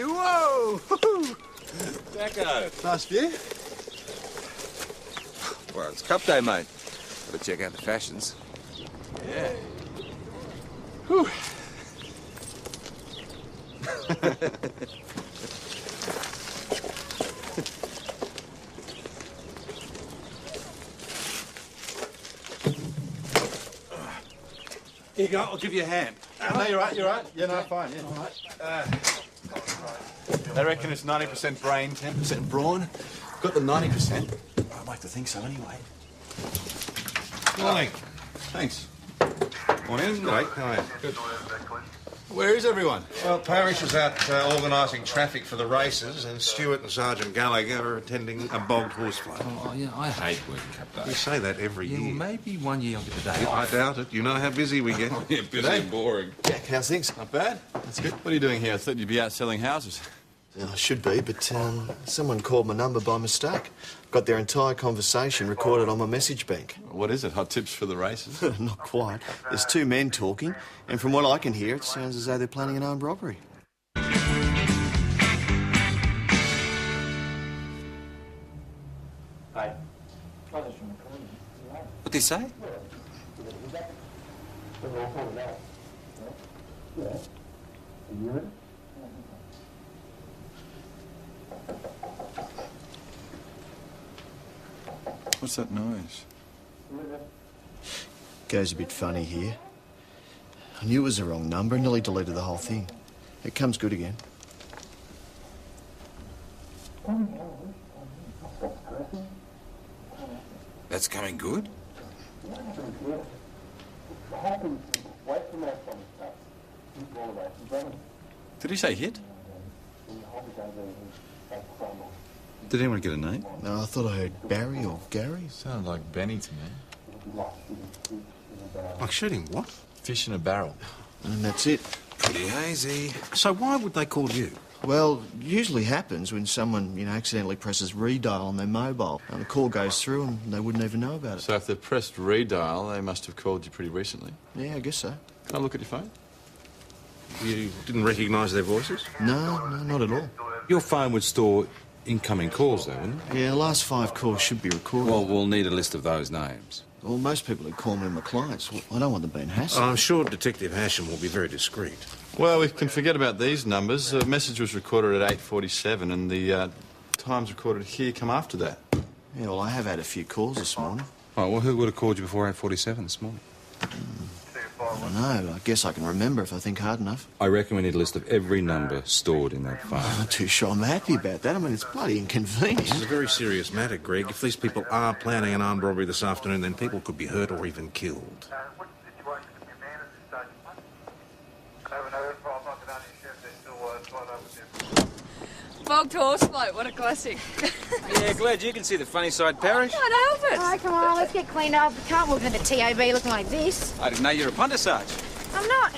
Whoa! Jacko. Nice view. Well, it's Cup Day, mate. Gotta check out the fashions. Yeah. Whew. Here you go, I'll give you a hand. No, you're right, you're right. Yeah, no, fine, yeah. All right. They reckon it's 90% brain, 10% brawn. Got the 90%. I'd like to think so anyway. Morning. Thanks. Morning, Blake. How are you? Good. Where is everyone? Well, Parish is out organising traffic for the races, and Stewart and Sergeant Gallagher are attending a bogged horse fight. Oh, yeah, I hate working Cup Day. You say that every year. Well, maybe one year I'll get the day I off. doubt it. You know how busy we get. Yeah, busy and boring. Jack, how's things? Not bad. That's good. What are you doing here? I thought you'd be out selling houses. Yeah, I should be, but someone called my number by mistake. Got their entire conversation recorded on my message bank. What is it? Hot tips for the races? Not quite. There's two men talking, and from what I can hear, it sounds as though they're planning an armed robbery. What'd they say? What's that noise? Goes a bit funny here. I knew it was the wrong number and nearly deleted the whole thing. It comes good again. That's coming good? Did he say hit? Did anyone get a name? No, I thought I heard Barry or Gary. Sounded like Benny to me. Like shooting what? Fish in a barrel. And that's it. Pretty hazy. So why would they call you? Well, it usually happens when someone, accidentally presses redial on their mobile and the call goes through and they wouldn't even know about it. So if they pressed redial, they must have called you pretty recently. Yeah, I guess so. Can I look at your phone? You didn't recognise their voices? No, not at all. Your phone would store incoming calls, though, wouldn't it? Yeah, the last 5 calls should be recorded. Well, we'll need a list of those names. Well, most people who call me my clients. Well, I don't want them being hassled. I'm sure Detective Hasham will be very discreet. Well, we can forget about these numbers. The message was recorded at 8:47 and the times recorded here come after that. Yeah, well, I have had a few calls this morning. Oh, well, who would have called you before 8:47 this morning? I don't know. I guess I can remember if I think hard enough. I reckon we need a list of every number stored in that phone. I'm not too sure I'm happy about that. I mean, it's bloody inconvenient. This is a very serious matter, Greg. If these people are planning an armed robbery this afternoon, then people could be hurt or even killed. What's the situation with your man at this stage? I haven't heard from him. I can only assume they're still tied up with them. Bogged horse float, what a classic. Yeah, glad you can see the funny side, Parish. Can't help it. Oh, come on, let's get cleaned up. We can't walk into the TAB looking like this. I didn't know you were a punter, Sarge. I'm not.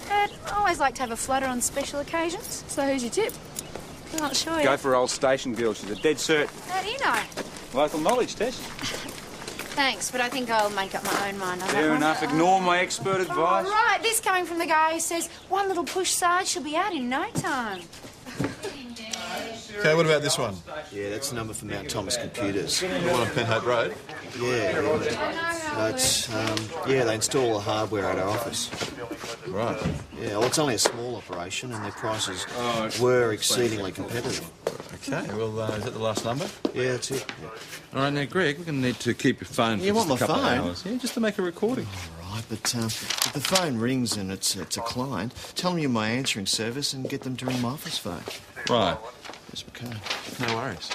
But I always like to have a flutter on special occasions. So who's your tip? I'm not sure. Go for old station girl. She's a dead cert. How do you know? Local knowledge test. Thanks, but I think I'll make up my own mind on that Fair one. enough. Ignore my expert advice. All right, this coming from the guy who says one little push, Sarge, she'll be out in no time. Okay, what about this one? Yeah, that's the number for Mount Thomas Computers. The one on Penhope Road? Yeah. They install the hardware at our office. Right. Yeah, well, it's only a small operation and their prices were exceedingly competitive. Okay, well, is that the last number? Yeah, that's it. Yeah. All right, now, Greg, we're going to need to keep your phone for You just want a my couple phone? of hours. Yeah, just to make a recording. All right, but if the phone rings and it's a client, tell them you're my answering service and get them to ring my office phone. Right. Yes, we can. No worries.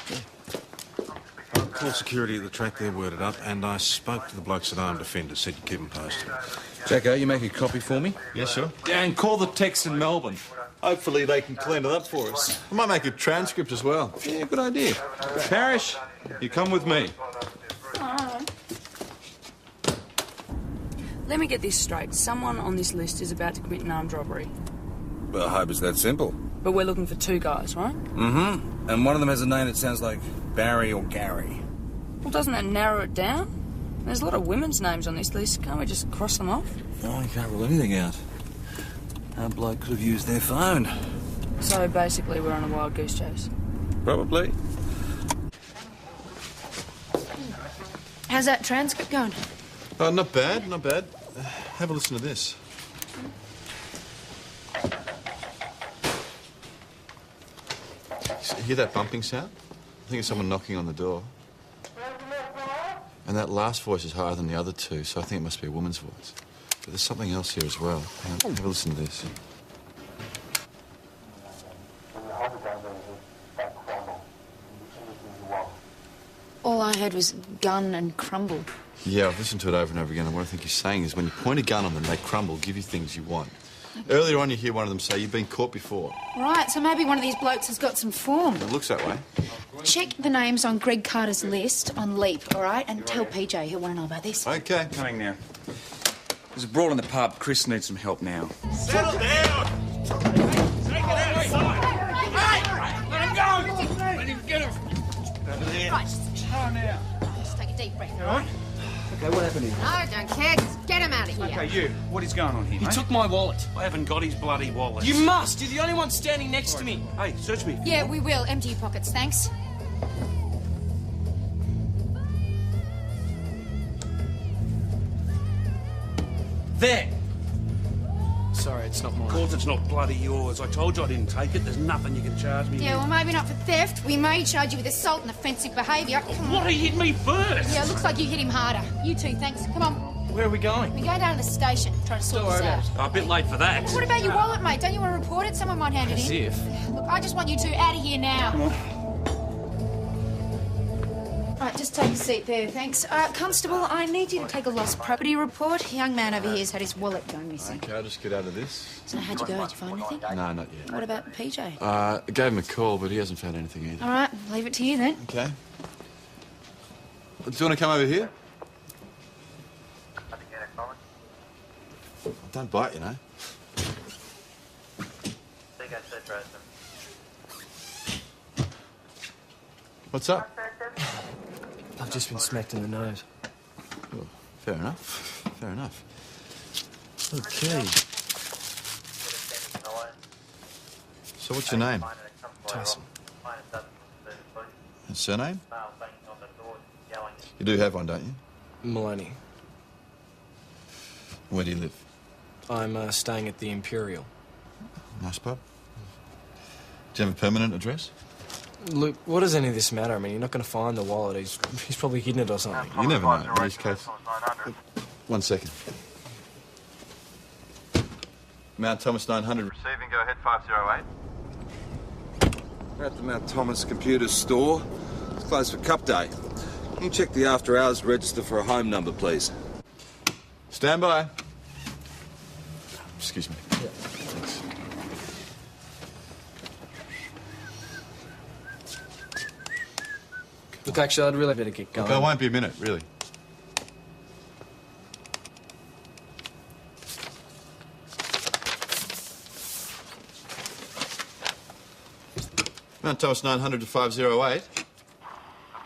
I called security at the track, they're worded up, and I spoke to the blokes at Armed Defenders, said you keep them posted. Jacko, you make a copy for me? Yeah, sure. Yeah, and call the techs in Melbourne. Hopefully they can clean it up for us. I might make a transcript as well. Yeah, good idea. Parish, you come with me. Let me get this straight. Someone on this list is about to commit an armed robbery. Well, I hope it's that simple. But we're looking for 2 guys, right? Mm-hmm. And one of them has a name that sounds like Barry or Gary. Well, doesn't that narrow it down? There's a lot of women's names on this list. Can't we just cross them off? No, you can't rule anything out. Our bloke could have used their phone. So basically we're on a wild goose chase. Probably. How's that transcript going? Not bad, not bad. Have a listen to this. Hear that bumping sound? I think it's someone knocking on the door. And that last voice is higher than the other two, so I think it must be a woman's voice. But there's something else here as well. Hang on, have a listen to this. All I heard was gun and crumble. Yeah, I've listened to it over and over again, and what I think he's saying is when you point a gun on them, they crumble, give you things you want. Earlier on, you hear one of them say, "You've been caught before." Right, so maybe one of these blokes has got some form. It looks that way. Check the names on Greg Carter's list on Leap, all right? And tell PJ he'll want to know about this. Okay. Coming now. There's a brawl in the pub. Chris needs some help now. Settle down! Take it outside! Hey! Let him go! Let him get him! Over there. Right, just take a deep breath, all right? Okay, what happened here? I don't care. Just get him out of here. Okay, you. What is going on here, He mate? took my wallet. I haven't got his bloody wallet. You must! You're the only one standing next to me. Hey, search me. Yeah, we will. Empty your pockets, thanks. There! Sorry, it's not mine. Of course it's not bloody yours. I told you I didn't take it. There's nothing you can charge me Yeah, well, with. maybe not for theft. We may charge you with assault and offensive behaviour. Come What, on. he hit me first? Yeah, it looks like you hit him harder. You too, thanks. Come on. Where are we going? We go down to the station, try to sort this out. A bit late for that. What about your wallet, mate? Don't you want to report it? Someone might hand it As in. if. Look, I just want you two out of here now. Right, just take a seat there, thanks. Constable, I need you to take a lost property report. Young man over here has had his wallet gone missing. Okay, I'll just get out of this. So how'd you go? Did you find anything? No, not yet. What about PJ? I gave him a call, but he hasn't found anything either. All right, leave it to you then. Okay. Do you want to come over here? Don't bite, you know. What's up? I've just been smacked in the nose. Oh, fair enough. Fair enough. Okay. So what's your name? Tyson. And surname? You do have one, don't you? Maloney. Where do you live? I'm staying at the Imperial. Nice pub. Do you have a permanent address? Look, what does any of this matter? I mean, you're not going to find the wallet. He's probably hidden it or something. You never know. In this case. 1 second. Mount Thomas 900. Receiving, go ahead, 508. We're at the Mount Thomas computer store. It's closed for Cup Day. Can you check the after-hours register for a home number, please? Stand by. Excuse me. Thanks. Look, actually, I'd really better get going. Okay, I won't be a minute, really. Mount Thomas 900 to 508.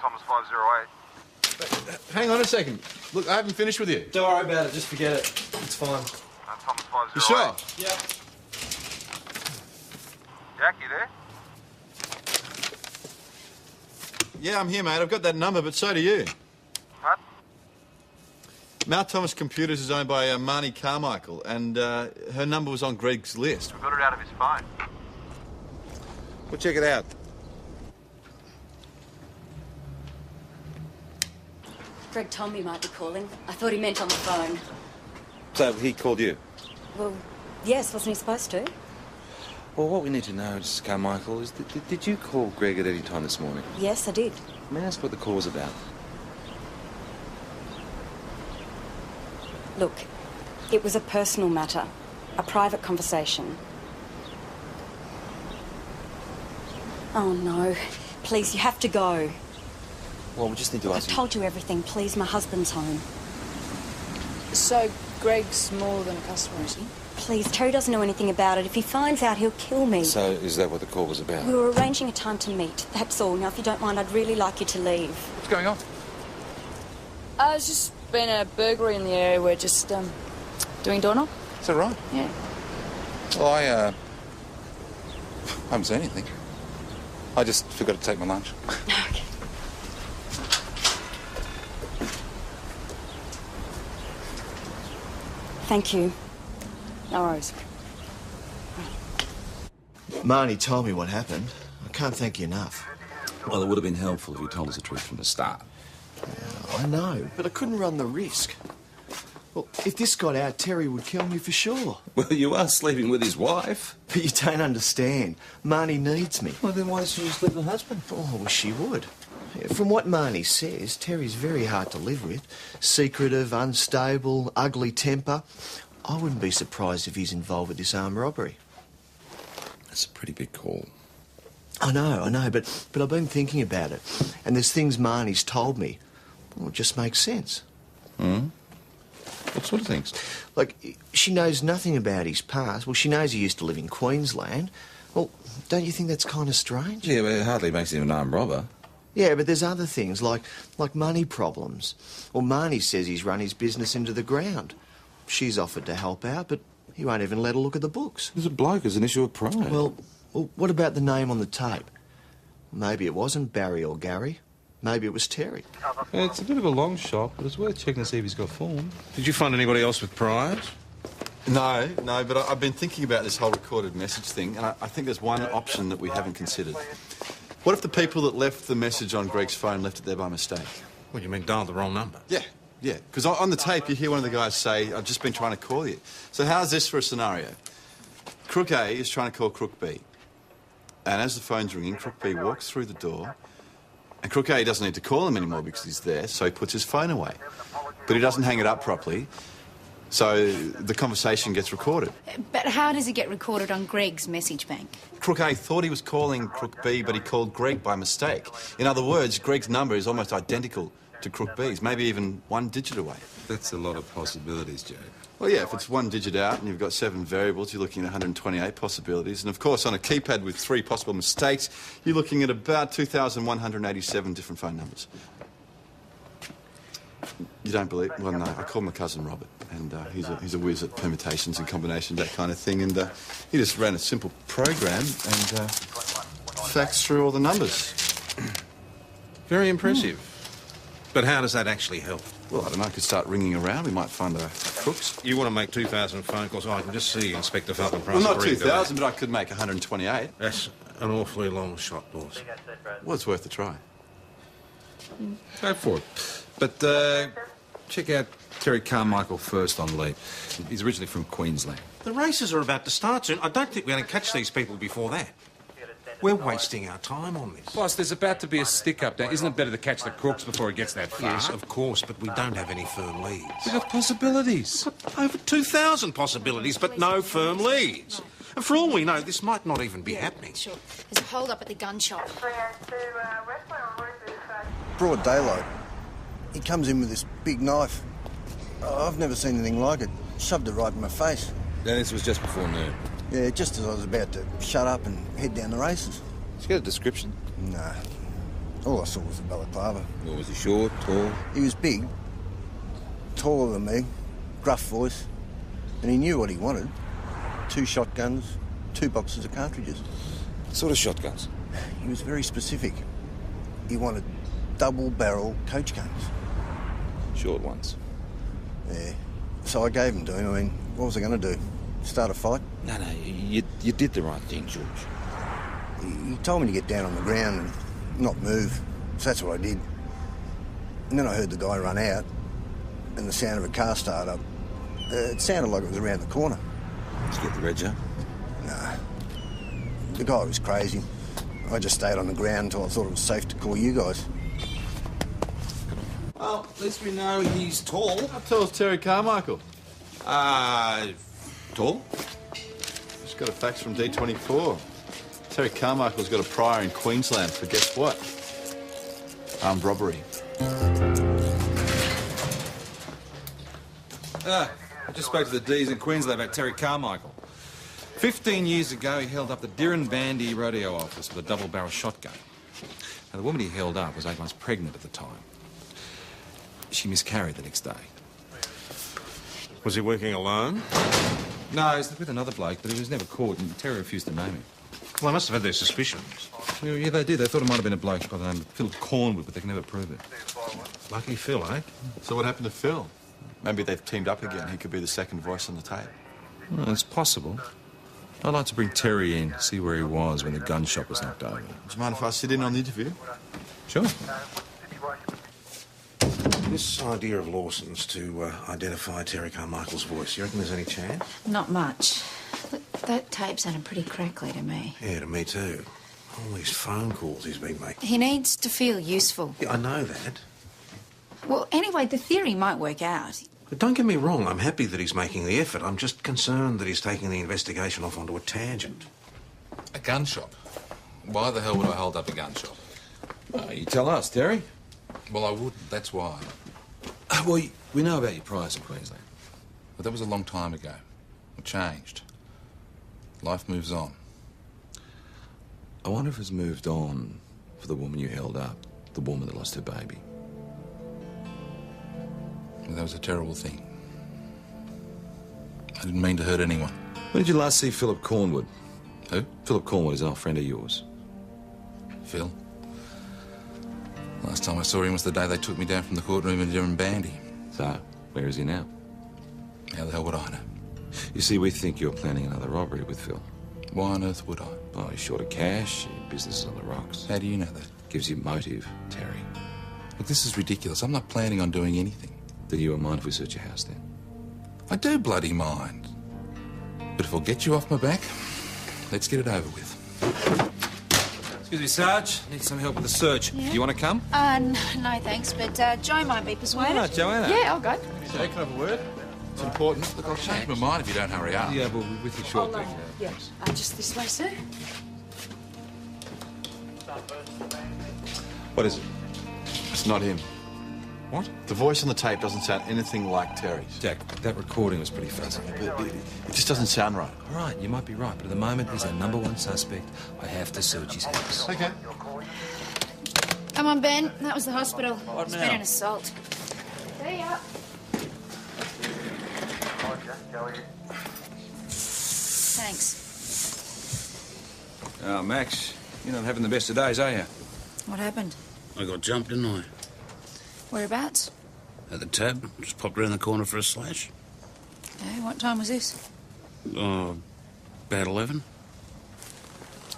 Thomas 508. Hang on a second. Look, I haven't finished with you. Don't worry about it. Just forget it. It's fine. Thomas 508. You sure? Yeah. Jack, you there? Yeah, I'm here, mate. I've got that number, but so do you. What? Mount Thomas Computers is owned by Marnie Carmichael, and her number was on Greg's list. We got it out of his phone. We'll check it out. Greg told me he might be calling. I thought he meant on the phone. So he called you? Well, yes, wasn't he supposed to? Well, what we need to know, Mrs. Carmichael, is did you call Greg at any time this morning? Yes, I did. May I ask what the call was about? Look, it was a personal matter, a private conversation. Oh, no. Please, you have to go. Well, we just need to I've ask you... told you everything. Please, my husband's home. So Greg's more than a customer, is he? Please, Terry doesn't know anything about it. If he finds out, he'll kill me. So, is that what the call was about? We were arranging a time to meet. That's all. Now, if you don't mind, I'd really like you to leave. What's going on? There's just been a burglary in the area. We're just, doing doorknob. Is that right? Yeah. Well, I haven't seen anything. I just forgot to take my lunch. Okay. Thank you. No worries. Marnie told me what happened. I can't thank you enough. Well, it would have been helpful if you told us the truth from the start. I know, but I couldn't run the risk. Well, if this got out, Terry would kill me for sure. Well, you are sleeping with his wife. But you don't understand. Marnie needs me. Well, then why doesn't she sleep with her husband? Oh, I wish she would. From what Marnie says, Terry's very hard to live with. Secretive, unstable, ugly temper. I wouldn't be surprised if he's involved with this armed robbery. That's a pretty big call. I know, but I've been thinking about it. And there's things Marnie's told me. Well, it just makes sense. Hmm? What sort of things? Like, she knows nothing about his past. Well, she knows he used to live in Queensland. Well, don't you think that's kind of strange? Yeah, but it hardly makes him an armed robber. Yeah, but there's other things, like money problems. Well, Marnie says he's run his business into the ground. She's offered to help out, but he won't even let her look at the books. There's a bloke as an issue of pride. Well, what about the name on the tape? Maybe it wasn't Barry or Gary. Maybe it was Terry. It's a bit of a long shot, but it's worth checking to see if he's got form. Did you find anybody else with pride? No, but I've been thinking about this whole recorded message thing, and I think there's one option that we haven't considered. What if the people that left the message on Greg's phone left it there by mistake? What, you mean dialed the wrong number? Yeah. Because on the tape, you hear one of the guys say, I've just been trying to call you. So how's this for a scenario? Crook A is trying to call Crook B. And as the phone's ringing, Crook B walks through the door, and Crook A doesn't need to call him anymore because he's there, so he puts his phone away. But he doesn't hang it up properly, so the conversation gets recorded. But how does it get recorded on Greg's message bank? Crook A thought he was calling Crook B, but he called Greg by mistake. In other words, Greg's number is almost identical to Crook B's, maybe even one digit away. That's a lot of possibilities, Joe. Well, yeah, if it's one digit out and you've got 7 variables, you're looking at 128 possibilities. And, of course, on a keypad with 3 possible mistakes, you're looking at about 2,187 different phone numbers. You don't believe? Well, no. I called my cousin Robert, and he's a whiz at permutations and combinations, that kind of thing. And he just ran a simple program and faxed through all the numbers. Very impressive. But how does that actually help? Well, I don't know. I could start ringing around. We might find crooks. You want to make 2,000 phone calls? Oh, I can just see Inspector Falcon Price. Well, not 2,000, but I could make 128. That's an awfully long shot, boss. Well, it's worth a try. Go for it. But check out Terry Carmichael first on lead. He's originally from Queensland. The races are about to start soon. I don't think we're going to catch these people before that. We're wasting our time on this. Boss, there's about to be a stick-up there. Isn't it better to catch the crooks before it gets that far? Yes, of course, but we don't have any firm leads. We've got possibilities. Over 2,000 possibilities, but no firm leads. And for all we know, this might not even be happening. Sure. There's a hold-up at the gun shop. Broad daylight. He comes in with this big knife. Oh, I've never seen anything like it. Shoved it right in my face. Then this was just before noon. Yeah, just as I was about to shut up and head down the races. Did you get a description? Nah. All I saw was the balaclava. Well, was he short, tall? He was big, taller than me, gruff voice, and he knew what he wanted. 2 shotguns, 2 boxes of cartridges. What sort of shotguns? He was very specific. He wanted double-barrel coach guns. Short ones? Yeah. So I gave them to him. I mean, what was I going to do? Start a fight? No, you did the right thing, George. He told me to get down on the ground and not move. So that's what I did. And then I heard the guy run out and the sound of a car start up. It sounded like it was around the corner. Did you get the reg up? Nah. The guy was crazy. I just stayed on the ground until I thought it was safe to call you guys. Well, at least we know he's tall. How tall is Terry Carmichael? Tall? Just got a fax from D24. Terry Carmichael's got a prior in Queensland for guess what? Armed robbery. I just spoke to the D's in Queensland about Terry Carmichael. 15 years ago, he held up the Dirranbandy rodeo office with a double-barrel shotgun. Now, the woman he held up was 8 months pregnant at the time. She miscarried the next day. Was he working alone? No, he was with another bloke, but he was never caught, and Terry refused to name him. Well, they must have had their suspicions. Yeah, they did. They thought it might have been a bloke by the name of Phil Cornwood, but they can never prove it. Lucky Phil, eh? So what happened to Phil? Maybe they've teamed up again. He could be the second voice on the tape. Well, it's possible. I'd like to bring Terry in, see where he was when the gun shop was knocked over. Do you mind if I sit in on the interview? Sure. This idea of Lawson's to identify Terry Carmichael's voice, you reckon there's any chance? Not much. Look, that tape sounded pretty crackly to me. Yeah, to me too. All these phone calls he's been making. He needs to feel useful. Yeah, I know that. Well, anyway, the theory might work out. But don't get me wrong, I'm happy that he's making the effort. I'm just concerned that he's taking the investigation off onto a tangent. A gun shop? Why the hell would I hold up a gun shop? You tell us, Terry. Well, I wouldn't, that's why. Well, we know about your prize in Queensland. But that was a long time ago. It changed. Life moves on. I wonder if it's moved on for the woman you held up, the woman that lost her baby. Well, that was a terrible thing. I didn't mean to hurt anyone. When did you last see Philip Cornwood? Who? Philip Cornwood is an old friend of yours. Phil? Last time I saw him was the day they took me down from the courtroom in Durham Bandy. So, where is he now? How the hell would I know? You see, we think you're planning another robbery with Phil. Why on earth would I? Oh, he's short of cash, your business is on the rocks. How do you know that? Gives you motive, Terry. Look, this is ridiculous. I'm not planning on doing anything. Do you mind if we search your house then? I do bloody mind. But if I'll get you off my back, let's get it over with. Excuse me, Sarge. Need some help with the search. Yeah? Do you want to come? No thanks, but Joe might be persuaded. Oh, Joanna. Yeah, I'll go. Jay, can I have a word? It's important. Look, I'll change my mind if you don't hurry up. Yeah, we'll be with you shortly. Yeah, just this way, sir. What is it? It's not him. What? The voice on the tape doesn't sound anything like Terry's. Jack, that recording was pretty fuzzy. It just doesn't sound right. All right, you might be right, but at the moment he's our #1 suspect. I have to search his house. Okay. Come on, Ben. That was the hospital. What It's now? been an assault. See ya. Thanks. Oh, Max, you're not having the best of days, are you? What happened? I got jumped, didn't I? Whereabouts? At the tab. Just popped around the corner for a slash. Okay, what time was this? Oh, about 11.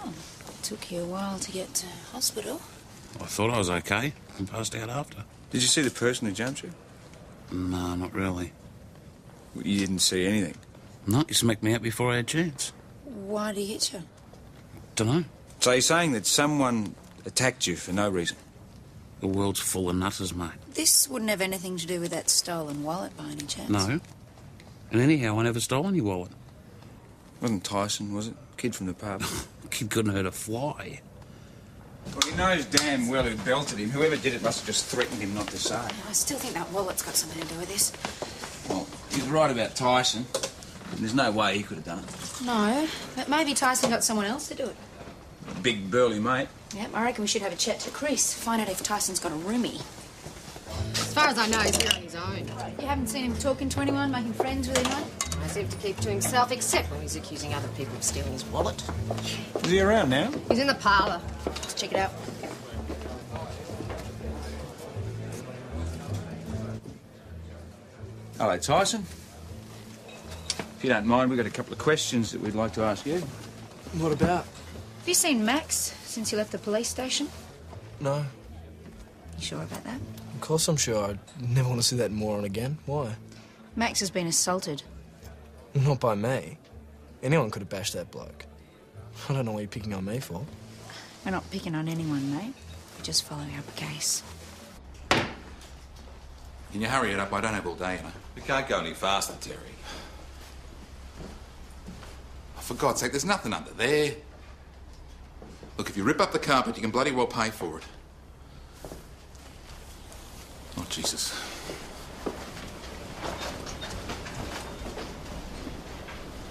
Oh, it took you a while to get to hospital. I thought I was okay and passed out after. Did you see the person who jumped you? No, not really. You didn't see anything? No, he smacked me out before I had a chance. Why did he hit you? Dunno. So you're saying that someone attacked you for no reason? The world's full of nutters, mate. This wouldn't have anything to do with that stolen wallet by any chance. No. And anyhow, I never stole any wallet. Wasn't Tyson, was it? Kid from the pub. Kid couldn't hurt a fly. Well, he knows damn well who belted him. Whoever did it must have just threatened him not to say. I still think that wallet's got something to do with this. Well, he's right about Tyson. There's no way he could have done it. No, but maybe Tyson got someone else to do it. Big burly mate. Yep, I reckon we should have a chat to Chris. Find out if Tyson's got a roomie. As far as I know, he's here on his own. You haven't seen him talking to anyone, making friends with anyone? He seems to keep to himself, except when he's accusing other people of stealing his wallet. Is he around now? He's in the parlour. Let's check it out. Hello, Tyson. If you don't mind, we've got a couple of questions that we'd like to ask you. What about? Have you seen Max since you left the police station? No. You sure about that? Of course I'm sure. I'd never want to see that moron again. Why? Max has been assaulted. Not by me. Anyone could have bashed that bloke. I don't know what you're picking on me for. We're not picking on anyone, mate. We're just following up a case. Can you hurry it up? I don't have all day, you know. We can't go any faster, Terry. Oh, for God's sake, there's nothing under there. Look, if you rip up the carpet, you can bloody well pay for it. Oh, Jesus.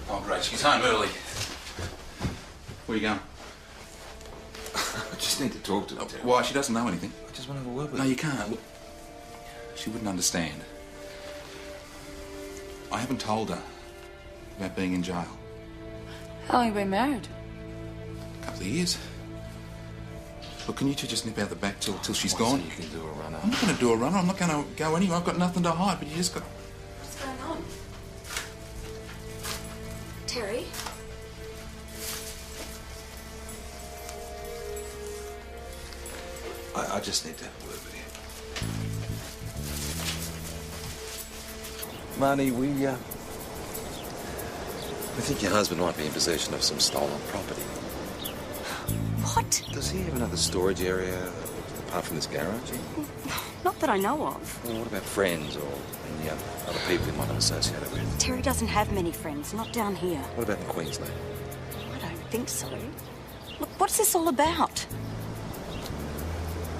Oh, great, she's home early. Where are you going? I just need to talk to her, Terry. Why? She doesn't know anything. I just want to have a word with No, her. you can't. Look, she wouldn't understand. I haven't told her about being in jail. How long have you been married? A couple of years. Look, can you two just nip out the back till she's gone? You can do a runner. I'm not going to do a runner. I'm not going to go anywhere. I've got nothing to hide, but you just got... What's going on? Terry? I just need to have a word with you. Marnie, we think your husband might be in possession of some stolen property. What? Does he have another storage area apart from this garage? Not that I know of. Well, what about friends or any other people he might have associated with? Terry doesn't have many friends, not down here. What about in Queensland? I don't think so. Look, what's this all about?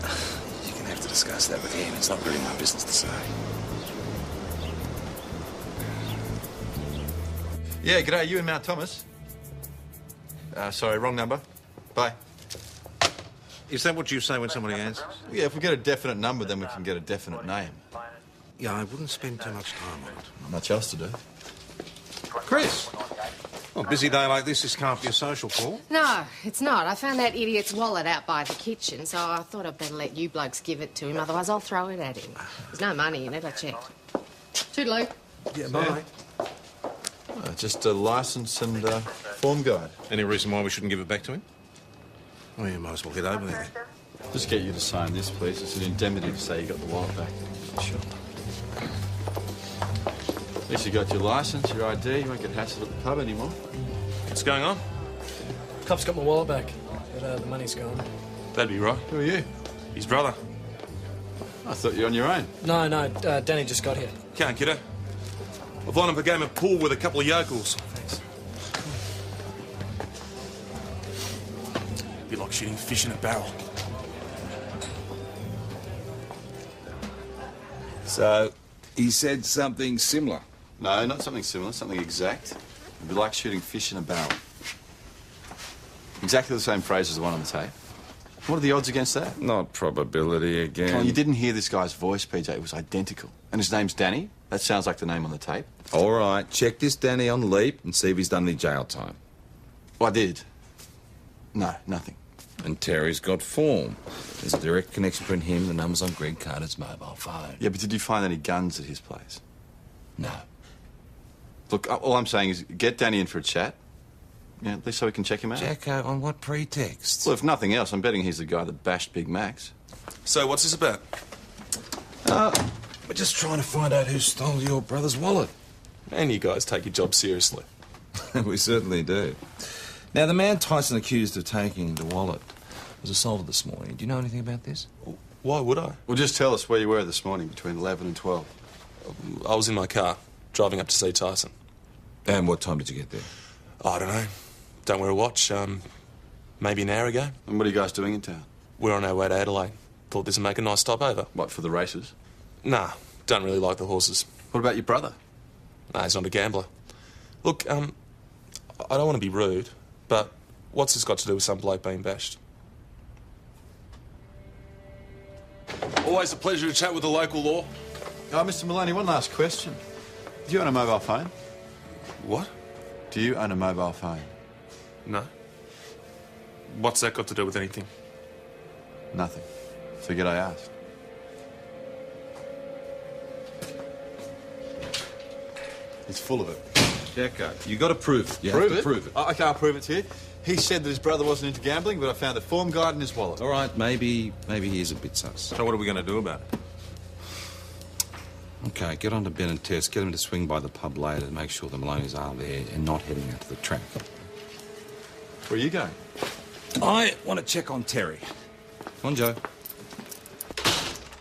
You're going to have to discuss that with him. It's not really my business to say. Yeah, g'day, you in Mount Thomas? Sorry, wrong number. Bye. Is that what you say when somebody answers? Yeah, if we get a definite number, then we can get a definite name. Yeah, I wouldn't spend too much time on it. Not much else to do. Chris! Well, a busy day like this can't be a social call. No, it's not. I found that idiot's wallet out by the kitchen, so I thought I'd better let you blokes give it to him, otherwise I'll throw it at him. There's no money in it, I checked. Toodaloo. Yeah, bye. Just a licence and form guide. Any reason why we shouldn't give it back to him? Well, you might as well head over there. Just get you to sign this, please. It's an indemnity to say you got the wallet back. Sure. At least you got your licence, your ID. You won't get hassled at the pub anymore. What's going on? Cop's got my wallet back, but the money's gone. That'd be right. Who are you? His brother. I thought you were on your own. No, Danny just got here. Can't, kiddo. I've lined up a game of pool with a couple of yokels. Thanks. Be like shooting fish in a barrel. So, he said something similar? No, not something similar, something exact. It'd be like shooting fish in a barrel. Exactly the same phrase as the one on the tape. What are the odds against that? Not probability again. Come on, you didn't hear this guy's voice, PJ. It was identical. And his name's Danny. That sounds like the name on the tape. All right, check this Danny on Leap and see if he's done any jail time. Well, I did. No, nothing. And Terry's got form. There's a direct connection between him and the numbers on Greg Carter's mobile phone. Yeah, but did you find any guns at his place? No. Look, all I'm saying is get Danny in for a chat. Yeah, at least so we can check him out. Jacko, on what pretext? Well, if nothing else, I'm betting he's the guy that bashed Big Max. So, what's this about? We're just trying to find out who stole your brother's wallet. And you guys take your job seriously. We certainly do. Now, the man Tyson accused of taking the wallet was assaulted this morning. Do you know anything about this? Why would I? Well, just tell us where you were this morning between 11 and 12. I was in my car, driving up to see Tyson. And what time did you get there? I don't know. Don't wear a watch. Maybe an hour ago. And what are you guys doing in town? We're on our way to Adelaide. Thought this would make a nice stopover. What, for the races? Nah, don't really like the horses. What about your brother? Nah, he's not a gambler. Look, I don't want to be rude, but what's this got to do with some bloke being bashed? Always a pleasure to chat with the local law. Oh, Mr. Maloney, one last question. Do you own a mobile phone? What? Do you own a mobile phone? No. What's that got to do with anything? Nothing. Forget I asked. It's full of it. Jacko, you got to prove it. You Prove have it? to prove it. I can't prove it to you. He said that his brother wasn't into gambling, but I found a form guide in his wallet. All right, maybe he is a bit sus. So what are we going to do about it? Okay, get on to Ben and Tess. Get them to swing by the pub later to make sure the Maloneys are there and not heading out to the track. Where are you going? I want to check on Terry. Come on, Joe.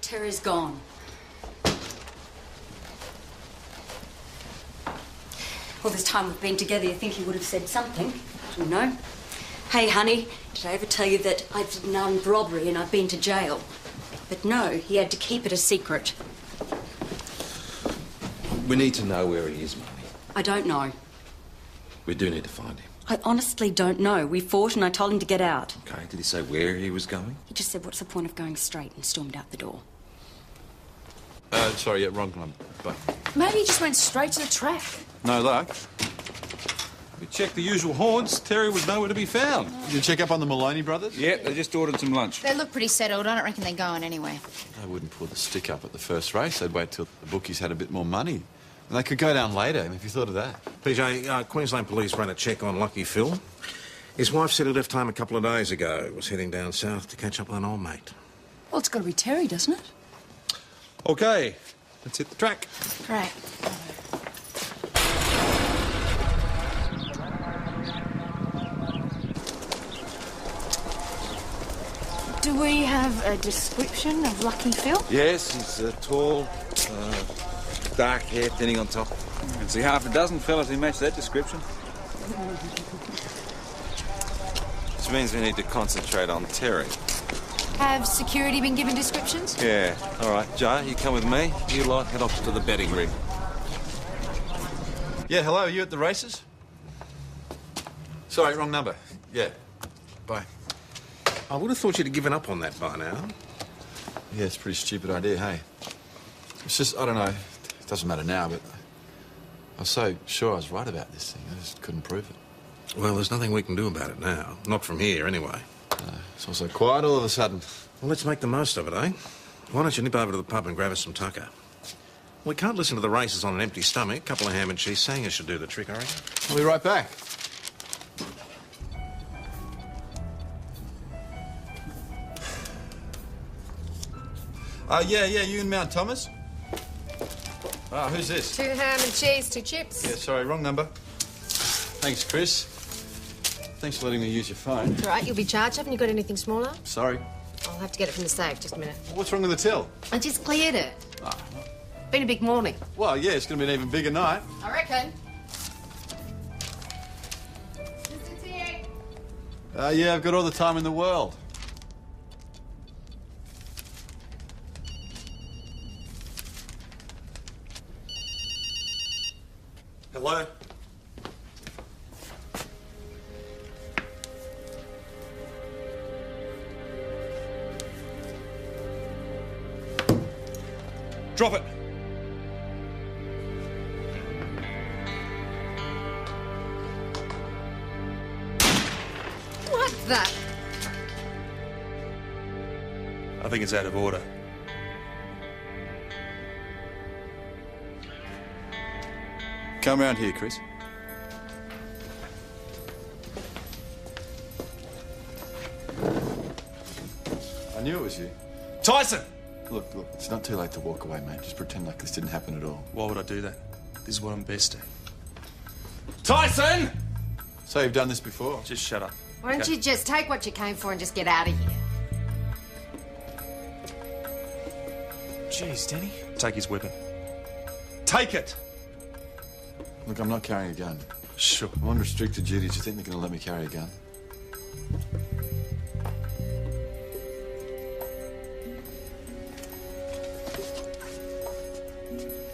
Terry's gone. All this time we've been together, you think he would have said something. You know? Hey, honey, did I ever tell you that I did an armed robbery and I've been to jail? But no, he had to keep it a secret. We need to know where he is, Marnie. I don't know. We do need to find him. I honestly don't know. We fought and I told him to get out. Okay, did he say where he was going? He just said, what's the point of going straight, and stormed out the door. Sorry, yeah, wrong number. Bye. Maybe he just went straight to the track. No luck. We checked the usual haunts. Terry was nowhere to be found. Did you check up on the Maloney brothers? Yeah, they just ordered some lunch. They look pretty settled. I don't reckon they're going anywhere. They wouldn't pull the stick up at the first race. They'd wait till the bookies had a bit more money. And they could go down later, if you thought of that. PJ, Queensland Police ran a check on Lucky Phil. His wife said he left home a couple of days ago. Was heading down south to catch up with an old mate. Well, it's got to be Terry, doesn't it? OK, let's hit the track. Great. Do we have a description of Lucky Phil? Yes, he's tall, dark hair thinning on top. I can see half a dozen fellas who match that description. Which means we need to concentrate on Terry. Have security been given descriptions? Yeah. All right, Joe, you come with me. You lot head off to the betting ring. Yeah, hello, are you at the races? Sorry, wrong number. Yeah. Bye. I would have thought you'd have given up on that by now. Yeah, it's a pretty stupid idea, hey? It's just, I don't know, it doesn't matter now, but I was so sure I was right about this thing. I just couldn't prove it. Well, there's nothing we can do about it now. Not from here, anyway. It's also quiet all of a sudden. Well, let's make the most of it, eh? Why don't you nip over to the pub and grab us some tucker? We can't listen to the races on an empty stomach. A couple of ham and cheese sangers should do the trick, I reckon. I'll be right back. Yeah, you in Mount Thomas? Who's this? 2 ham and cheese, 2 chips. Yeah, sorry, wrong number. Thanks, Chris. Thanks for letting me use your phone. It's all right, you'll be charged. Haven't you got anything smaller? Sorry. I'll have to get it from the safe. Just a minute. What's wrong with the till? I just cleared it. Been a big morning. Well, yeah, it's going to be an even bigger night. I reckon. Yeah, I've got all the time in the world. Hello? Drop it. What's that? I think it's out of order. Come round here, Chris. I knew it was you. Tyson! Look, it's not too late to walk away, mate. Just pretend like this didn't happen at all. Why would I do that? This is what I'm best at. Tyson! So you've done this before? Just shut up. Why don't you just take what you came for and just get out of here? Jeez, Denny. Take his weapon. Take it! Look, I'm not carrying a gun. Sure. I'm on restricted duty. Do you think they're going to let me carry a gun?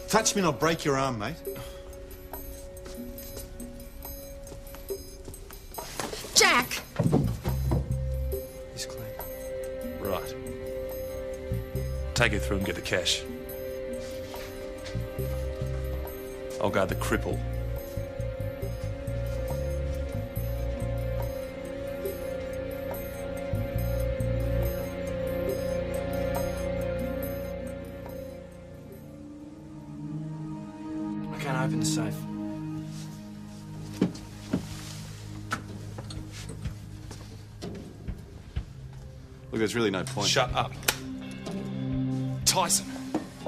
Touch me and I'll break your arm, mate. Jack! He's clean. Right. Take it through and get the cash. I'll guard the cripple. I can't open the safe. Look, there's really no point. Shut up. Tyson,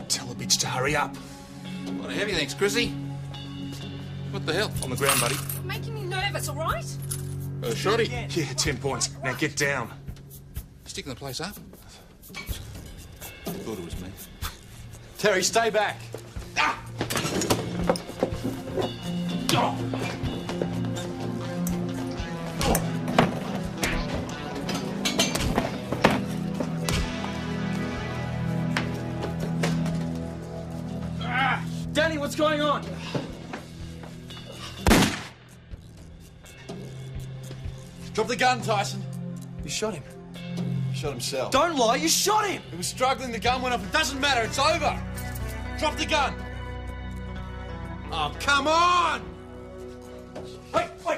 tell the bitch to hurry up. What a heavy thanks, Chrissy. What the hell? On the ground, buddy. You're making me nervous, all right? Shorty. Yeah, 10 points. Now get down. Sticking the place up. Thought it was me. Terry, stay back. Danny, what's going on? Drop the gun, Tyson. You shot him. He shot himself. Don't lie, you shot him! He was struggling, the gun went off. It doesn't matter, it's over. Drop the gun. Oh, come on! Wait,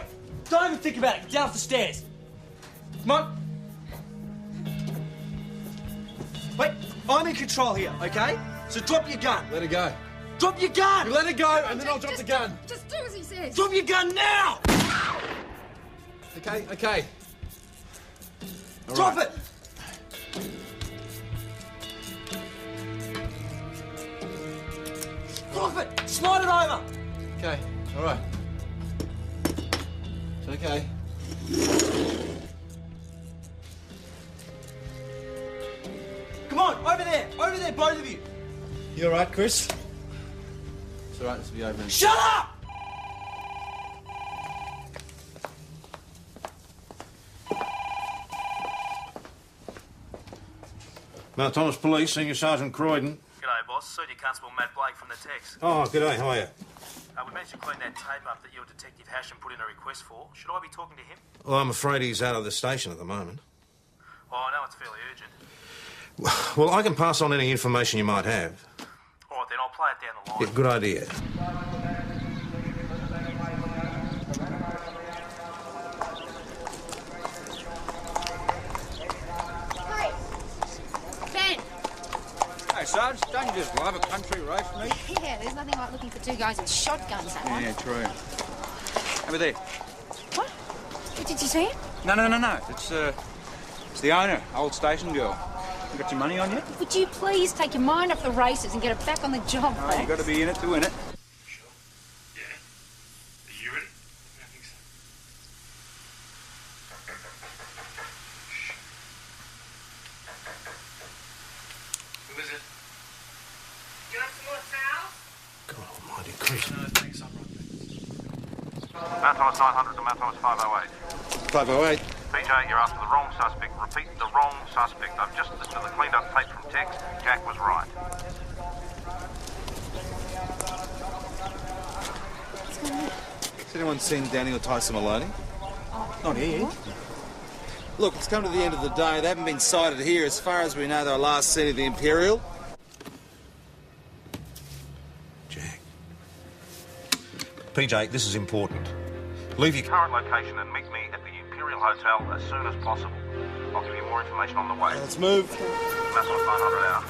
Don't even think about it. Get down off the stairs. Come on. Wait, I'm in control here, okay? So drop your gun. Let her go. Drop your gun! You let her go, and then I'll drop the gun. Just do as he says. Drop your gun now! Okay, okay. All Drop right. it! Drop it! Slide it over! Okay, all right. It's okay. Come on, over there, both of you. You all right, Chris? It's all right, this will be over in... Shut up! Mount Thomas Police, Senior Sergeant Croydon. G'day, boss. Senior Constable Matt Blake from the Tex. Oh, g'day, how are you? We managed to clean that tape up that your Detective Hasham put in a request for. Should I be talking to him? Well, I'm afraid he's out of the station at the moment. Oh, I know it's fairly urgent. Well, I can pass on any information you might have. All right, then I'll play it down the line. Yeah, good idea. Ben! Hey, Sarge, don't you just love a country race, mate? Yeah, there's nothing like looking for two guys with shotguns, that one. Yeah, true. Over there. What? Did you see him? No. It's the owner, old station girl. You got your money on you? Would you please take your mind off the races and get it back on the job, Oh, Rex? you got to be in it to win it. Are you ready? I think so. Who is it? You want some more towels? God almighty, Chris. No, thanks, I'm right. Mount Thomas 900 to Mount Thomas 508. 508. PJ, you're after the wrong suspect. Repeat, the wrong suspect. I've just listened to the cleaned up tape from Tex. Jack was right. Has anyone seen Danny or Tyson Maloney? Not here. Look, it's come to the end of the day. They haven't been sighted here. As far as we know, they were last seen at the Imperial. PJ, this is important. Leave your... Current location and meet me at the Imperial Hotel as soon as possible. I'll give you more information on the way. Let's move. Mount Thomas 900 out.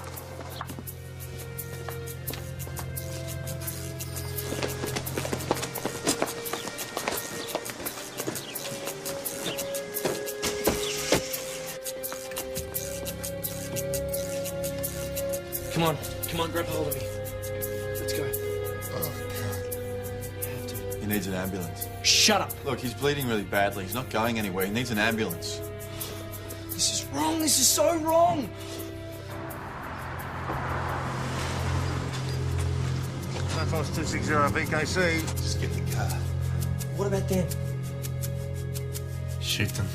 Come on, grab hold of me. Let's go. He needs an ambulance. Shut up. Look, he's bleeding really badly. He's not going anywhere. He needs an ambulance. This is wrong. This is so wrong. Mount Thomas 260 VKC. Just get the car. What about them? Shoot them.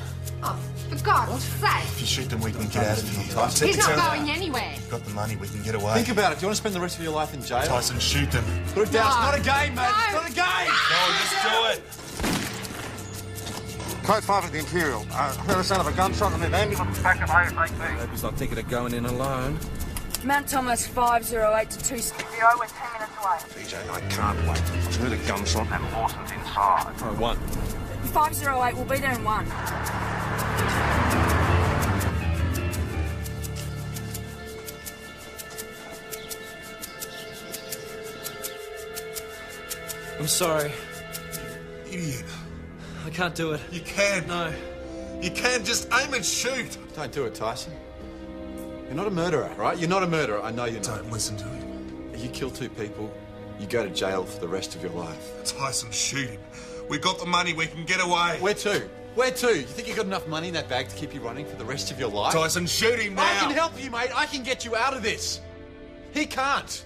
Oh, for God's sake. If you shoot them, we can get out of here. Tyson, He's not going anywhere. We've got the money. We can get away. Think about it. Do you want to spend the rest of your life in jail? Tyson, shoot them. Put it down. It's not a game, mate. It's not a game. No, just do it. Code 5 at the Imperial. I heard the sound of a gunshot and an ambulance back at ASAP. Hope he's not thinking of going in alone. Mount Thomas 508 to 2... We're 10 minutes away. PJ, I can't wait. I've heard a gunshot. And Lawson's inside. Oh, one. 508 will be there in 1. I'm sorry. Idiot. I can't do it. You can. No. You can. Just aim and shoot. Don't do it, Tyson. You're not a murderer, right? You're not a murderer. I know you're not. Don't listen to him. You kill 2 people, you go to jail for the rest of your life. Tyson, shoot him. We got the money, we can get away. Where to? Where to? You think you got enough money in that bag to keep you running for the rest of your life? Tyson, shoot him now. I can help you, mate. I can get you out of this. He can't.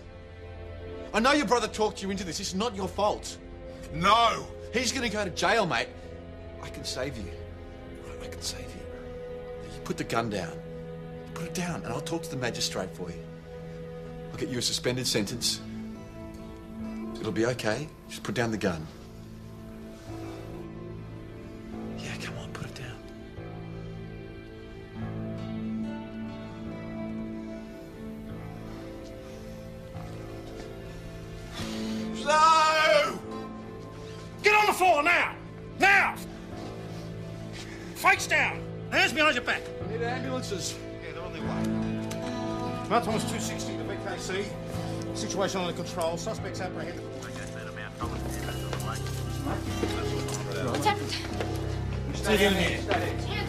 I know your brother talked you into this. It's not your fault. No. He's going to go to jail, mate. I can save you. I can save you. You put the gun down. Put it down, and I'll talk to the magistrate for you. I'll get you a suspended sentence. It'll be okay. Just put down the gun. Yeah, come on, put it down. No! Get on the floor now! Now! face down! Hands behind your back. We need ambulances. Yeah, they're on their way. Mark Thomas 260 to BKC. Situation under control. Suspects apprehended. What's happened? Stay down here. Stay down,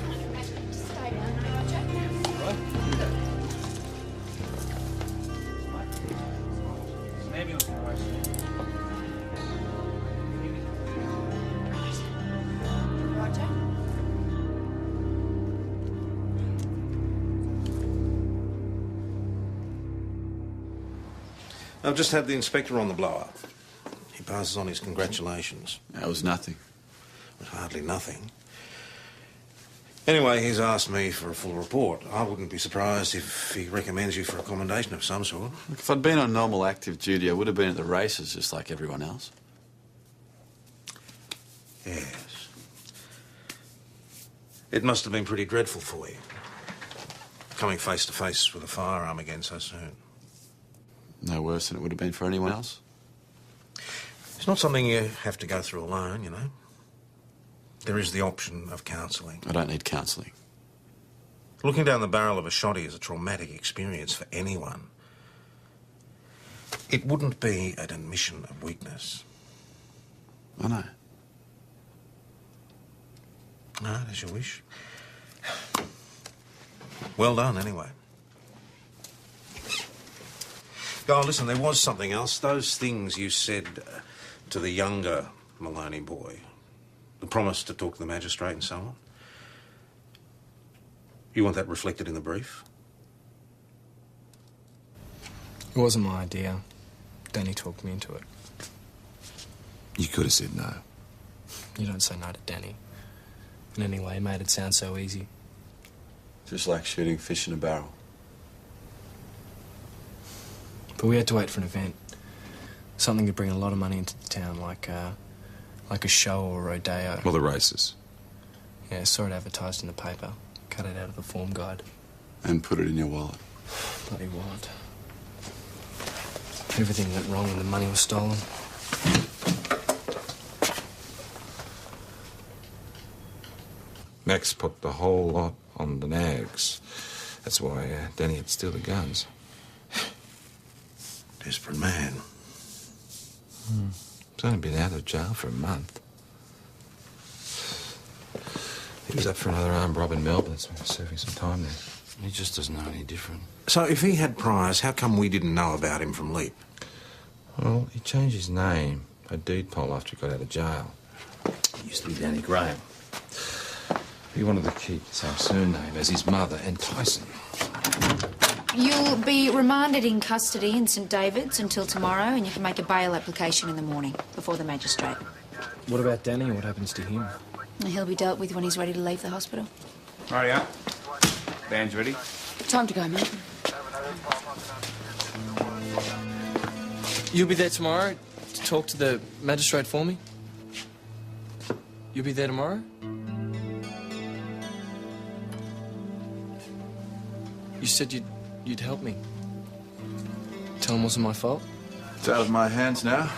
Roger. Roger. I've just had the inspector on the blower. He passes on his congratulations. That was nothing. It was hardly nothing. Anyway, he's asked me for a full report. I wouldn't be surprised if he recommends you for a commendation of some sort. Look, if I'd been on normal active duty, I would have been at the races just like everyone else. Yes. It must have been pretty dreadful for you, coming face to face with a firearm again so soon. No worse than it would have been for anyone else. It's not something you have to go through alone, you know. There is the option of counselling. I don't need counselling. Looking down the barrel of a shotty is a traumatic experience for anyone. It wouldn't be an admission of weakness. I know. No, that's your wish. Well done, anyway. Oh, listen, there was something else. Those things you said to the younger Maloney boy, the promise to talk to the magistrate and so on. You want that reflected in the brief? It wasn't my idea. Danny talked me into it. You could have said no. You don't say no to Danny. And anyway, he made it sound so easy. Just like shooting fish in a barrel. But we had to wait for an event. Something to bring a lot of money into the town, like a show or a rodeo. Well, the races. Yeah, saw it advertised in the paper. Cut it out of the form guide. And put it in your wallet. Bloody wallet. Everything went wrong when the money was stolen. Max put the whole lot on the nags. That's why Danny had to steal the guns. Desperate man. He's only been out of jail for a month. He was up for another armed rob in Melbourne, so he's serving some time there. He just doesn't know any different. So if he had priors, how come we didn't know about him from Leap? Well, he changed his name by deed poll after he got out of jail. He used to be Danny Graham. He wanted to keep the same surname as his mother and Tyson. You'll be remanded in custody in St David's until tomorrow, and you can make a bail application in the morning before the magistrate. What about Danny? What happens to him? He'll be dealt with when he's ready to leave the hospital. Rightio. Band's ready. Time to go, mate. You'll be there tomorrow to talk to the magistrate for me? You'll be there tomorrow? You said you'd help me. Tell him it wasn't my fault? It's out of my hands now.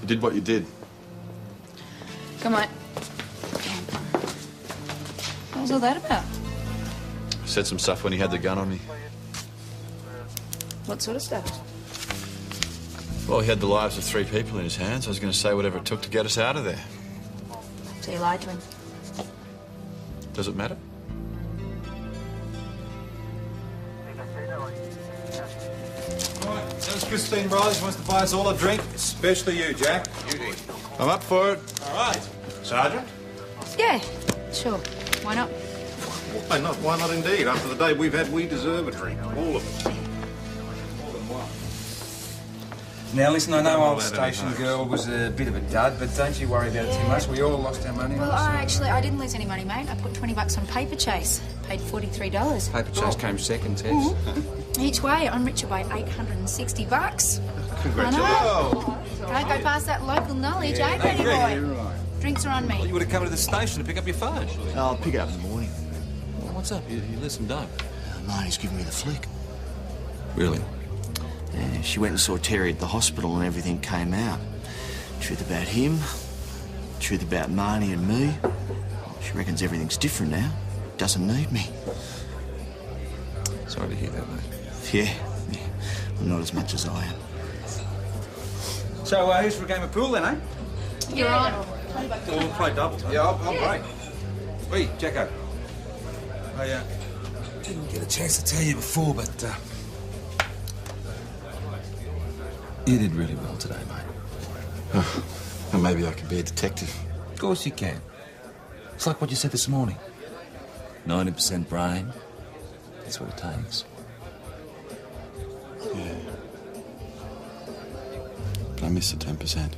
You did what you did. Come on. What was all that about? I said some stuff when he had the gun on me. What sort of stuff? Well, he had the lives of 3 people in his hands. I was going to say whatever it took to get us out of there. So you lied to him? Does it matter? There's Christine Riley. She wants to buy us all a drink, especially you, Jack. I'm up for it. All right. Sergeant? Yeah, sure. Why not? Why not? Why not indeed? After the day we've had, we deserve a drink. All of us. Now, listen, I know old Don't let station any girl was a bit of a dud, but don't you worry about it too much. We all lost our money. Well, I didn't lose any money, mate. I put $20 on Paper Chase. Paid $43. Paper Chase came second, Tess. Each way, I'm richer by $860. Congratulations. Don't go past that local knowledge, eh, Petty boy? Right. Drinks are on me. You would have come to the station to pick up your phone. I'll pick it up in the morning. Well, what's up? You listen, don't. Marnie's giving me the flick. Really? Yeah, she went and saw Terry at the hospital and everything came out. Truth about him, Truth about Marnie and me, she reckons everything's different now. Doesn't need me. Sorry to hear that, mate. Yeah. Well, not as much as I am. So, who's for a game of pool then, eh? You're on. We'll play doubles. Yeah, I'll break. Hey, Jacko. I didn't get a chance to tell you before, but You did really well today, mate. Well, maybe I could be a detective. Of course you can. It's like what you said this morning. 90% brain. That's what it takes. Yeah. I miss the 10%.